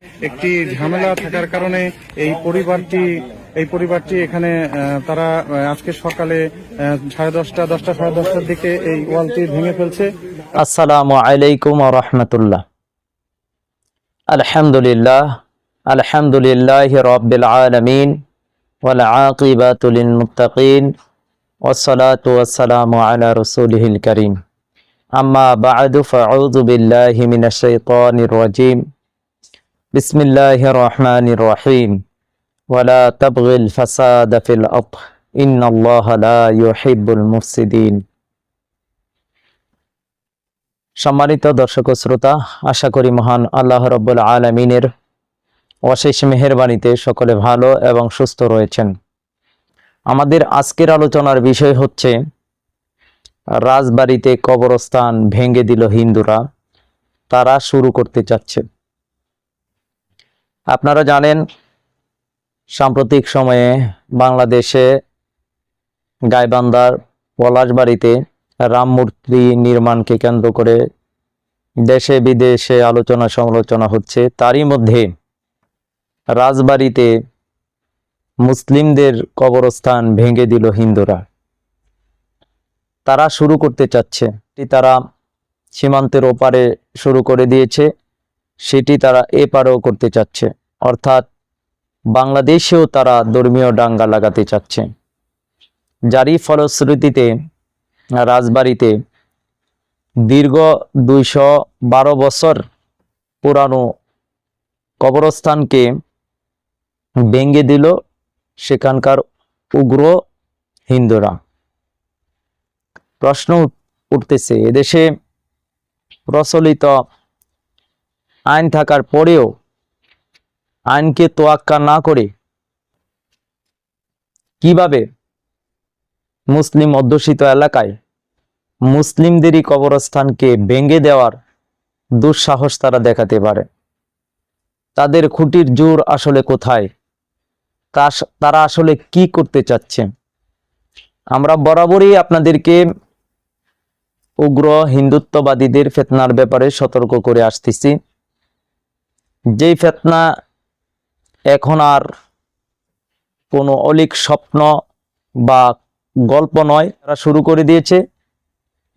একটি ঝামেলা থাকার কারণে এই পরিবারটি এখানে তারা আজকে সকালে 10:30 দিকে এই ওয়ালটি ভেঙে ফেলছে। আসসালামু আলাইকুম ওয়া রাহমাতুল্লাহ। আলহামদুলিল্লাহি রাব্বিল আলামিন ওয়াল আকিবাতু লিল মুত্তাকিন ওয়াসসালাতু ওয়াসসালামু আলা রাসূলিহিল কারীম। আম্মা বা'দু ফাআউযু বিল্লাহি মিনাশ শাইতানির রাজীম। বিসমিল্লাহির রহমানির রহিম। ওয়ালা তাবগিল ফাসাদা ফিল আরদ ইন্নাল্লাহা লা ইউহিব্বুল মুফসিদিন। সম্মানিত দর্শক ও শ্রোতা, আশা করি মহান আল্লাহ রাব্বুল আলামিনের অশেষ মেহেরবানিতে সকলে ভালো এবং সুস্থ রয়েছেন। আমাদের আজকের আলোচনার বিষয় হচ্ছে রাজবাড়িতে কবরস্থান ভেঙে দিল হিন্দুরা, তারা শুরু করতে চাচ্ছে। আপনারা জানেন সাম্প্রতিক সময়ে বাংলাদেশে গাইবান্ধার পলাশবাড়িতে রাম মূর্তি নির্মাণকে কেন্দ্র করে দেশে বিদেশে আলোচনা সমালোচনা হচ্ছে। তারই মধ্যে রাজবাড়িতে মুসলিমদের কবরস্থান ভেঙে দিল হিন্দুরা, তারা শুরু করতে চাচ্ছে। তারা সীমান্তের ওপারে শুরু করে দিয়েছে, সেটি তারা এপারেও করতে চাচ্ছে, অর্থাৎ বাংলাদেশেও তারা ধর্মীয় দাঙ্গা লাগাতে চাচ্ছে। যারই ফলশ্রুতিতে রাজবাড়িতে দীর্ঘ 212 বছর পুরানো কবরস্থানকে ভেঙে দিল সেখানকার উগ্র হিন্দুরা। প্রশ্ন উঠতেছে, এদেশে প্রচলিত আইন থাকার পরেও আইনকে তোয়াক্কা না করে কিভাবে মুসলিম অধ্যুষিত এলাকায় মুসলিমদেরই কবরস্থানকে ভেঙে দেওয়ার দুঃসাহস তারা দেখাতে পারে? তাদের খুঁটির জোর আসলে কোথায়? তারা আসলে কি করতে চাচ্ছে? আমরা বরাবরই আপনাদেরকে উগ্র হিন্দুত্ববাদীদের ফিতনার ব্যাপারে সতর্ক করে আসতেছি। যেই ফিতনা এখন আর কোনো অলীক স্বপ্ন বা গল্প নয়, তারা শুরু করে দিয়েছে,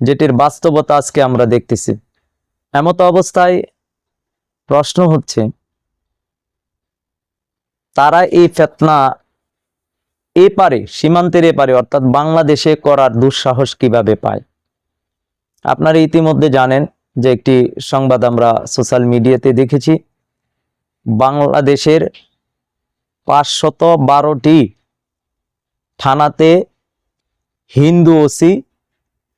যেটির বাস্তবতা আজকে আমরা দেখতেছি। এমত অবস্থায় প্রশ্ন হচ্ছে, তারা এই ফিতনা এপারে, সীমান্তের এপারে অর্থাৎ বাংলাদেশে করার দুঃসাহস কিভাবে পায়? আপনারা ইতিমধ্যে জানেন যে একটি সংবাদ আমরা সোশ্যাল মিডিয়াতে দেখেছি, বাংলাদেশের 512টি থানাতে হিন্দু ওসি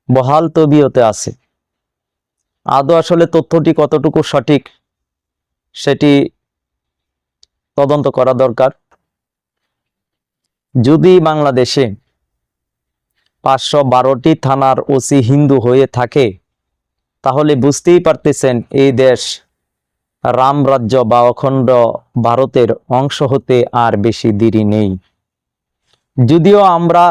বহাল তবিয়তে আছে। আদৌ আসলে তথ্যটি কতটুকু সঠিক সেটি তদন্ত করা দরকার। যদি বাংলাদেশে 512টি থানার ওসি হিন্দু হয়ে থাকে, তাহলে বুঝতেই পারতেছেন এই দেশ রামরাজ্য বা অখণ্ড ভারতের অংশ হতে আর বেশি দেরি নেই। যদিও আমরা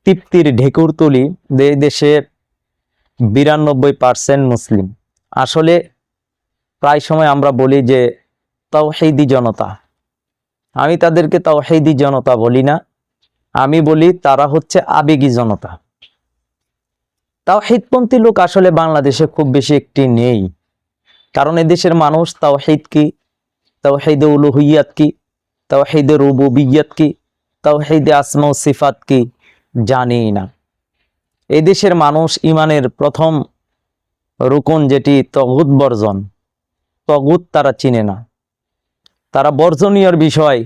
তৃপ্তির ঢেকুর তুলি এই দেশে 92% মুসলিম। আসলে প্রায় সময় আমরা বলি যে তাওহীদি জনতা। আমি তাদেরকে তাওহীদি জনতা বলি না, আমি বলি তারা হচ্ছে আবেগী জনতা। তাওহীদপন্থী লোক আসলে বাংলাদেশে খুব বেশি একটি নেই, কারণ এদেশের মানুষ তাওহীদ কি, তাওহীদে উলুহিয়াত কি, তাওহীদে রুবুবিয়্যাত কি, তাওহীদে আসমা ও সিফাত কি জানেই না। এদেশের মানুষ ইমানের প্রথম রুকন যেটি তগুত বর্জন, তগুত তারা চিনে না। তারা বর্জনীয় বিষয়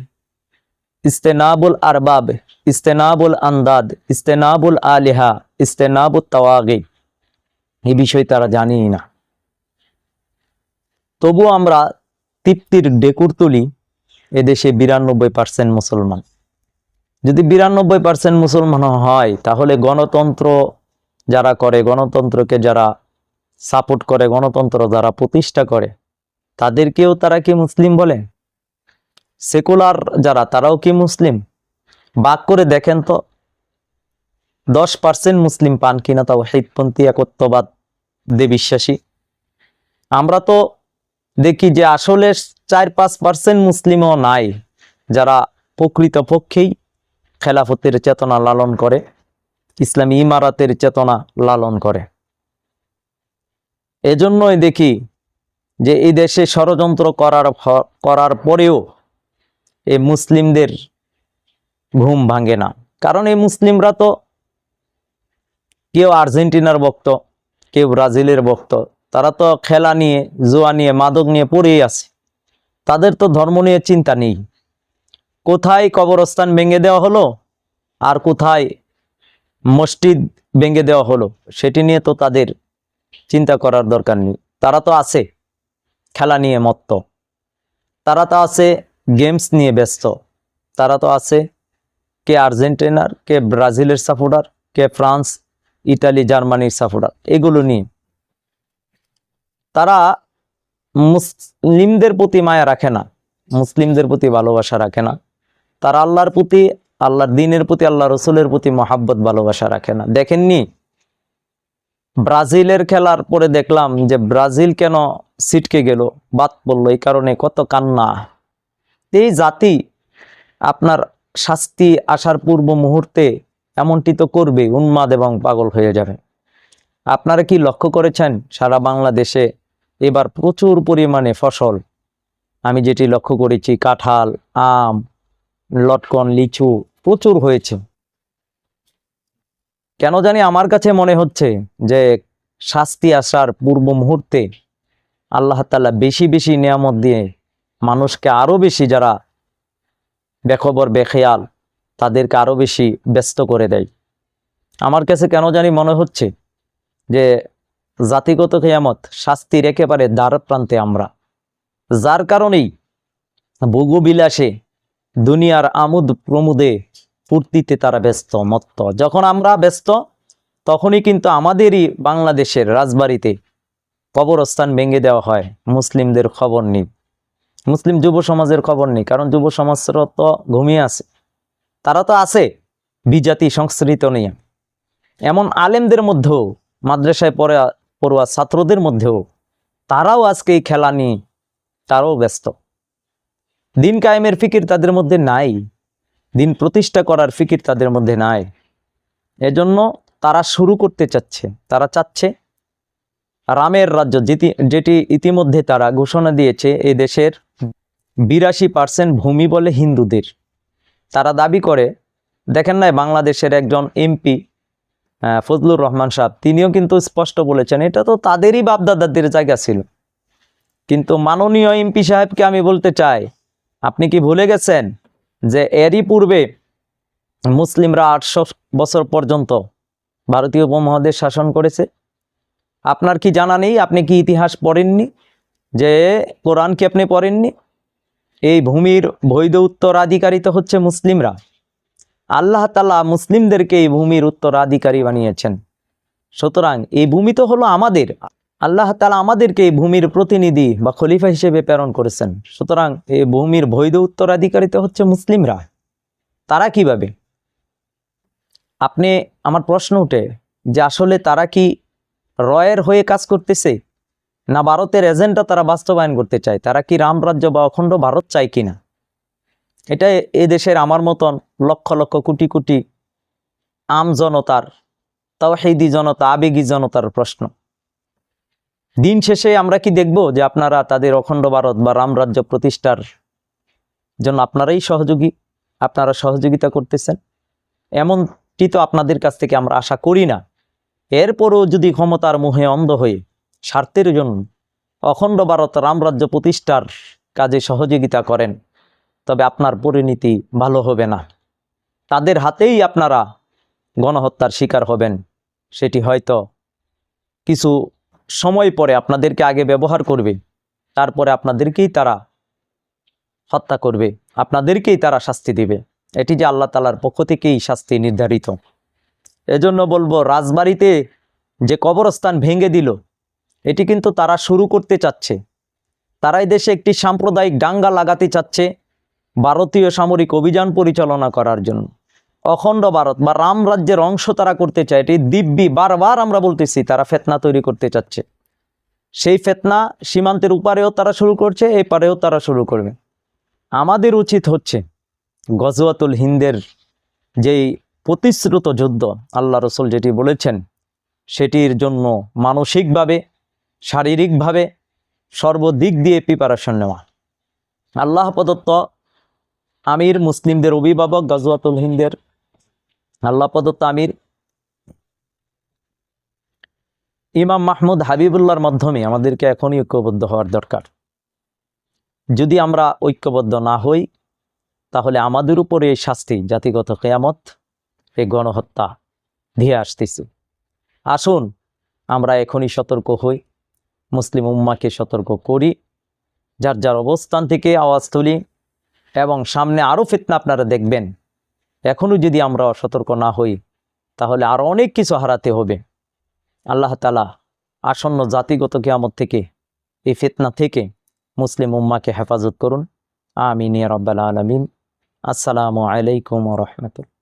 ইস্তেনাবুল আরবাব, ইস্তেনাবুল আন্দাদ, ইস্তেনাবুল আলিহা, ইস্তেনাবুল তাওয়াগি, এই বিষয় তারা জানেই না। তবু আমরা তৃপ্তির ডেকুর তুলি এদেশে 92% মুসলমান। যদি 92% মুসলমান হয়, তাহলে গণতন্ত্র যারা করে, গণতন্ত্রকে যারা সাপোর্ট করে, গণতন্ত্র যারা প্রতিষ্ঠা করে, তাদেরকেও তারা কি মুসলিম বলে? সেকুলার যারা, তারাও কি মুসলিম? ভাগ করে দেখেন তো, 10% মুসলিম পান কিনা তাওহীদপন্থী একত্ববাদে বিশ্বাসী। আমরা তো দেখি যে আসলে 4-5% মুসলিমও নাই যারা প্রকৃতপক্ষেই খেলাফতের চেতনা লালন করে, ইসলামী ইমারাতের চেতনা লালন করে। এজন্যই দেখি যে এই দেশে ষড়যন্ত্র করার পরেও এই মুসলিমদের ঘুম ভাঙে না। কারণ এই মুসলিমরা তো কেউ আর্জেন্টিনার ভক্ত, কেউ ব্রাজিলের ভক্ত, তারা তো খেলা নিয়ে, জুয়া নিয়ে, মাদক নিয়ে পড়েই আছে। তাদের তো ধর্ম নিয়ে চিন্তা নেই। কোথায় কবরস্থান ভেঙে দেওয়া হলো আর কোথায় মসজিদ ভেঙে দেওয়া হলো সেটি নিয়ে তো তাদের চিন্তা করার দরকার নেই। তারা তো আছে খেলা নিয়ে মত্ত, তারা তো আছে গেমস নিয়ে ব্যস্ত, তারা তো আছে কে আর্জেন্টিনার, কে ব্রাজিলের সাপোর্টার, কে ফ্রান্স, ইটালি, জার্মানির সাপোর্টার, এগুলো নিয়ে। তারা মুসলিমদের প্রতি মায়া রাখে না, মুসলিমদের প্রতি ভালোবাসা রাখে না। তারা আল্লাহর প্রতি, আল্লাহর দ্বীনের প্রতি, আল্লাহ রসুলের প্রতি মহাব্বত ভালোবাসা রাখে না। দেখেননি ব্রাজিলের খেলার পরে দেখলাম যে ব্রাজিল কেন ছিটকে গেল, বাদ পড়লো, এই কারণে কত কান্না। এই জাতি আপনার শাস্তি আসার পূর্ব মুহূর্তে এমনটি তো করবে, উন্মাদ এবং পাগল হয়ে যাবে। আপনারা কি লক্ষ্য করেছেন সারা বাংলাদেশে এবার প্রচুর পরিমাণে ফসল, আমি যেটি লক্ষ্য করেছি, কাঁঠাল, আম, লটকন, লিচু প্রচুর হয়েছে। কেন জানি আমার কাছে মনে হচ্ছে যে শাস্তি আসার পূর্ব মুহূর্তে আল্লাহ তাআলা বেশি বেশি নিয়ামত দিয়ে মানুষকে আরো বেশি, যারা বেখবর বেখেয়াল, তাদেরকে আরো বেশি ব্যস্ত করে দেয়। আমার কাছে কেন জানি মনে হচ্ছে যে জাতিগত কিয়ামত, শাস্তির একেবারে দ্বার প্রান্তে আমরা, যার কারণেই ভোগবিলাসে, দুনিয়ার আমোদ প্রমোদে, ফুর্তিতে তারা ব্যস্ত মত্ত। যখন আমরা ব্যস্ত তখনই কিন্তু আমাদেরই বাংলাদেশের রাজবাড়িতে কবরস্থান ভেঙে দেওয়া হয়। মুসলিমদের খবর নেই, মুসলিম যুব সমাজের খবর নেই, কারণ যুব সমাজরা তো ঘুমিয়ে আছে। তারা তো আছে বিজাতি সংস্কৃতি নিয়ে। এমন আলেমদের মধ্যেও, মাদ্রাসায় পড়ুয়া ছাত্রদের মধ্যেও তারাও আজকে এই খেলা নিয়ে তারাও ব্যস্ত। দিন কায়েমের ফিকির তাদের মধ্যে নাই, দিন প্রতিষ্ঠা করার ফিকির তাদের মধ্যে নাই। এজন্য তারা শুরু করতে চাচ্ছে, তারা চাচ্ছে রামের রাজ্য, যেটি ইতিমধ্যে তারা ঘোষণা দিয়েছে এই দেশের 82% ভূমি বলে হিন্দুদের। তারা দাবি করে, দেখেন নাই বাংলাদেশের একজন এমপি ফজলুর রহমান সাহেব, তিনিও কিন্তু স্পষ্ট বলেছেন এটা তো তাদেরই বাপদাদাদের জায়গা ছিল। কিন্তু মাননীয় এমপি সাহেবকে আমি বলতে চাই, আপনি কি ভুলে গেছেন যে এরই পূর্বে মুসলিমরা 800 বছর পর্যন্ত ভারতীয় উপমহাদেশ শাসন করেছে? আপনার কি জানা নেই? আপনি কি ইতিহাস পড়েননি? যে কোরআন কি আপনি পড়েননি? এই ভূমির বৈধ উত্তরাধিকারী তো হচ্ছে মুসলিমরা। আল্লাহ তাআলা মুসলিমদেরকে এই ভূমির উত্তরাধিকারী বানিয়েছেন। সুতরাং এই ভূমি তো হলো আমাদের। আল্লাহ তাআলা আমাদেরকে এই ভূমির প্রতিনিধি বা খলিফা হিসেবে প্রেরণ করেছেন। সুতরাং এই ভূমির বৈধ উত্তরাধিকারী তো হচ্ছে মুসলিমরা। তারা কিভাবে? আপনি, আমার প্রশ্ন উঠে যে আসলে তারা কি রয়ের হয়ে কাজ করতেছে, না ভারতের এজেন্ডা তারা বাস্তবায়ন করতে চায়? তারা কি রামরাজ্য বা অখণ্ড ভারত চায় কিনা? এটা এ দেশের আমার মতন লক্ষ লক্ষ কোটি কোটি আম জনতার, তাওহীদি জনতা, আবেগী জনতার প্রশ্ন। দিন শেষে আমরা কি দেখব যে আপনারা তাদের অখণ্ড ভারত বা রামরাজ্য প্রতিষ্ঠার জন্য আপনারাই সহযোগী, আপনারা সহযোগিতা করতেছেন? এমনটি তো আপনাদের কাছ থেকে আমরা আশা করি না। এরপরও যদি ক্ষমতার মোহে অন্ধ হয়ে স্বার্থের জন্য অখণ্ড ভারত রামরাজ্য প্রতিষ্ঠার কাজে সহযোগিতা করেন, তবে আপনার পরিণতি ভালো হবে না। তাদের হাতেই আপনারা গণহত্যার শিকার হবেন। সেটি হয়তো কিছু সময় পরে আপনাদেরকে আগে ব্যবহার করবে, তারপরে আপনাদেরকেই তারা হত্যা করবে, আপনাদেরকেই তারা শাস্তি দিবে। এটি যে আল্লাহ তাআলার পক্ষ থেকেই শাস্তি নির্ধারিত। এজন্য বলবো, রাজবাড়িতে যে কবরস্থান ভেঙে দিল, এটি কিন্তু তারা শুরু করতে চাচ্ছে। তারা এই দেশে একটি সাম্প্রদায়িক দাঙ্গা লাগাতে চাচ্ছে ভারতীয় সামরিক অভিযান পরিচালনা করার জন্য। অখণ্ড ভারত বা রাম রাজ্যের অংশ তারা করতে চায়। এটি দিব্যি, বারবার আমরা বলতেছি, তারা ফিতনা তৈরি করতে চাচ্ছে। সেই ফিতনা সীমান্তের উপারেও তারা শুরু করছে, এই পারেও তারা শুরু করবে। আমাদের উচিত হচ্ছে গজওয়াতুল হিন্দের যেই প্রতিশ্রুত যুদ্ধ আল্লাহ রসুল যেটি বলেছেন, সেটির জন্য মানসিকভাবে, শারীরিকভাবে সর্বদিক দিয়ে প্রিপারেশন নেওয়া। আল্লাহ প্রদত্ত আমির, মুসলিমদের অভিভাবক, গজওয়াতুল হিন্দের আল্লাহ প্রদত্ত আমির ইমাম মাহমুদ হাবিবুল্লাহর মাধ্যমে আমাদেরকে এখনই ঐক্যবদ্ধ হওয়ার দরকার। যদি আমরা ঐক্যবদ্ধ না হই, তাহলে আমাদের উপরে এই শাস্তি, জাতিগত কিয়ামত, এই গণহত্যা ধেয়ে আসতেছে। আসুন আমরা এখনই সতর্ক হই, মুসলিম উম্মাকে সতর্ক করি, যার যার অবস্থান থেকে আওয়াজ তুলি, এবং সামনে আরও ফিতনা আপনারা দেখবেন। এখনও যদি আমরা সতর্ক না হই, তাহলে আরও অনেক কিছু হারাতে হবে। আল্লাহ তাআলা আসন্ন জাতিগত কিয়ামত থেকে, এই ফিতনা থেকে মুসলিম উম্মাকে হেফাজত করুন। আমিন ইয়া রাব্বাল আলামিন। আসসালামু আলাইকুম ওয়া রাহমাতুল্লাহ।